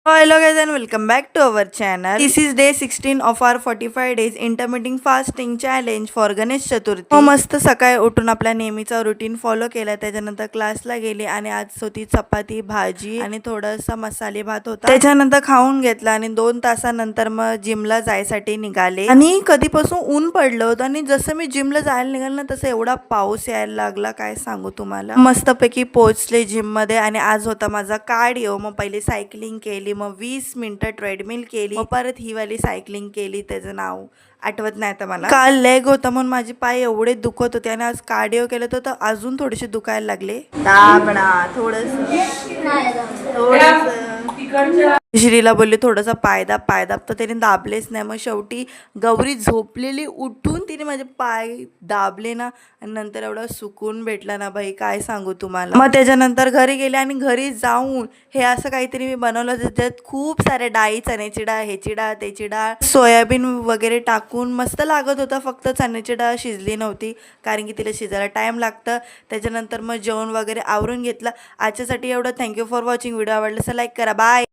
Hello guys and welcome back to our channel. This is day 16 of our 45 days intermittent fasting challenge for Ganesh Chaturthi. मस्त सकाळी उठून आपला नेहमीचा routine follow केला. त्याच्यानंतर क्लासला गेले आणि आज होती चपाती भाजी आणि थोडासा मसाले भात होता. त्याच्यानंतर खाऊन घेतला आणि 2 तासानंतर मग जिमला जायसाठी निघाले. आणि कधीपासून ऊन पडलं होतं आणि जसं मी जिमला जायला निघाले ना तसं एवढा पाऊस यायला लागला काय सांगू तुम्हाला. मस्तपैकी पोहोचले जिम मध्ये आणि आज होता माझा कार्डिओ. मग पहिले सायकलिंग केली, मग 20 मिनिटं ट्रेडमिल केली, मग परत ही वाली सायकलिंग केली. त्याचं नाव आठवत नाही तर मला. काल लेग होता म्हणून माझे पाय एवढे दुखत होते आणि आज कार्डिओ केलं तर अजून थोडेसे दुखायला लागले. दाबणा थोडस श्रीला बोलले थोडासा पायदाब पायदाब, तर त्याने दाबलेच नाही. मग शेवटी गौरी झोपलेली उठून तिने माझे पाय दाबले ना आणि नंतर एवढा सुकून भेटला ना बाई काय सांगू तुम्हाला. मग त्याच्यानंतर घरी गेले आणि घरी जाऊन हे असं काहीतरी मी बनवलं ज्याच्यात खूप साऱ्या डाळी, चण्याची डाळ, ह्याची डाळ, त्याची डाळ, सोयाबीन वगैरे टाकून मस्त लागत होता. फक्त चण्याची डाळ शिजली नव्हती कारण की तिला शिजायला टाईम लागतं. त्याच्यानंतर मग जेवण वगैरे आवरून घेतलं. आजच्यासाठी एवढं. Thank you for watching. व्हिडिओ आवडला तर लाईक करा. बाय.